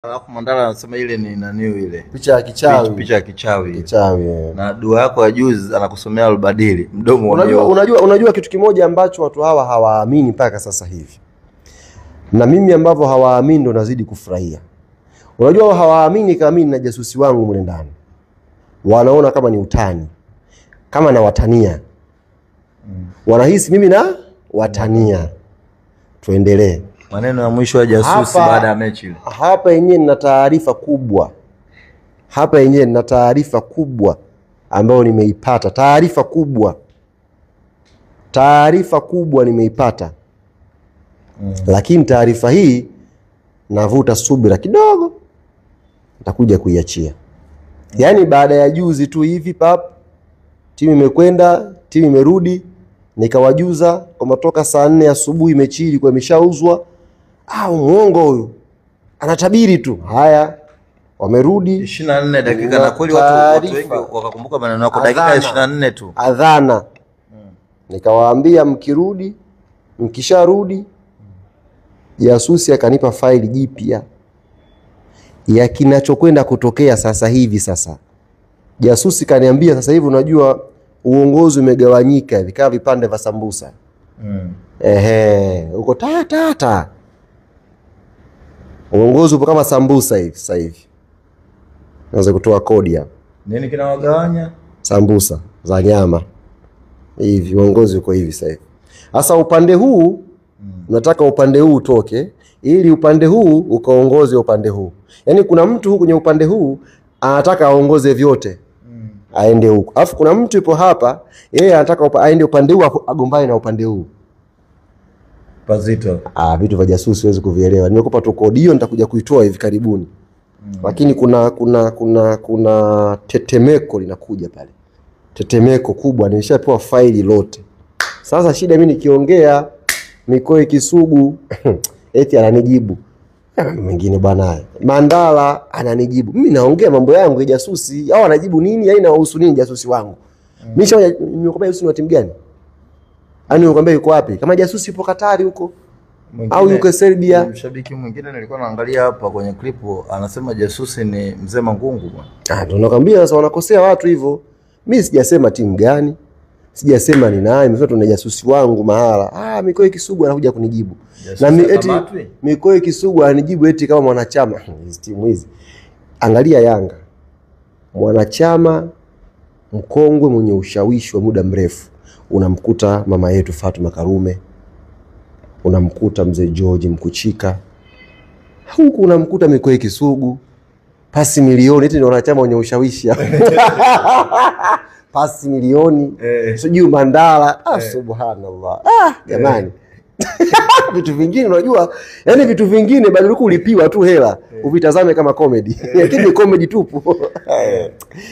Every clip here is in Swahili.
Alafu Mandala anasema ile ni naniu ile picha ya kichawi. Picha ya kichawi. Kichawi. Yeah. Na dua yako ya juzi anakusomea albadili mdomo. Unajua kitu kimoja ambacho watu hawa hawaamini mpaka sasa hivi. Na mimi ambavyo hawaamini ndo nazidi kufurahia. Unajua hawaamini kama mimi na jasusi wangu mle ndani. Wanaona kama ni utani. Kama na watania. Wanahisi mimi na watania. Tuendelee. Maneno ya mwisho ya jasusi baada ya mechi ile. Hapa yenyewe nina taarifa kubwa. Ambayo nimeipata. Taarifa kubwa nimeipata. Lakini taarifa hii navuta subira kidogo. Nitakuja kuiachia. Yaani baada ya juzi tu hivi timu imekwenda, timu imerudi, nikawajuza kwamba toka saa 4 asubuhi mechi ilikuwa imeshauzwa. Muongo huyu. Anatabiri tu. Haya, wamerudi 24 dakika na kweli watu wengi wakakumbuka maneno yako dakika 24 tu. Adhana. Nikawaambia mkisharudi jasusi akanipa faili jipya ya kinachokwenda kutokea sasa hivi sasa. Jasusi kaniambia sasa hivi unajua uongozi umegawanyika vikawa vipande vya sambusa. Uko ta. Uongozi upo kama sambusa hivi sasa hivi. Naanza kutoa kodi hapa. Nini kinawagawanya? Sambusa za nyama. Hivi uongozi uko hivi sasa hivi. Sasa upande huu nataka upande huu utoke ili upande huu ukaongoze upande huu. Yaani kuna mtu huko kwenye upande huu anataka aongoze vyote. Aende huko. Alafu kuna mtu yupo hapa, yeye anataka aende upande huu agombane na upande huu. Pazito. Vitu vya jasusi siwezi kuvielewa. Nimekupa tu kodi hiyo nitakuja kuitoa hivi karibuni. Lakini kuna tetemeko linakuja pale. Tetemeko kubwa, nimeshapewa faili lote. Sasa shida mimi nikiongea Mikoe Kisugu eti ananijibu. Mwingine bwana Mandala ananijibu. Mimi naongea mambo yangu ya jasusi. Hao anajibu nini? Yaani inawahusu nini jasusi wangu? Mimi nimekwambia jasusi ni wa timu gani? Ani nimekwambia yuko wapi? Kama jasusi yupo Katari huko au yuko Serbia. Mshabiki mwingine nilikuwa naangalia hapa kwenye clip anasema jasusi ni Mzee Mangungu bwana. Ndio nakwambia sasa wanakosea watu hivyo. Mimi sijasema timu gani. Sijasema ni nani, nimesema tuna jasusi wangu mahala. Mikoe Kisugu anakuja kunijibu. Na eti Mikoe Kisugu anijibu eti kama mwanachama hizi timu hizi. Angalia Yanga. Mwanachama mkongwe mwenye ushawishi wa muda mrefu. Unamkuta mama yetu Fatuma Karume. Unamkuta mzee George Mkuchika. Huku unamkuta Mikoe Kisugu. Pasi milioni eti ndio wanachama wenye ushawishi. Pasi milioni. Sijui Mandala. Subhanallah. Jamani. Vitu vingine unajua, yani vitu vingine bado ulipiwa tu hela, uvitazame kama comedy. Lakini comedy tupu.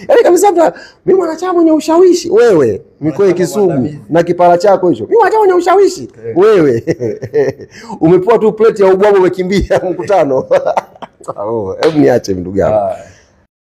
Yaani kabisa mimi mwanachama mwenye ushawishi, wewe Mikoe Kisugu na kipara chako hicho. Mimi mwanachama mwenye ushawishi, wewe. Umepewa tu plate ya ubwabwa umekimbia mkutano. Hebu niache ndugu yangu.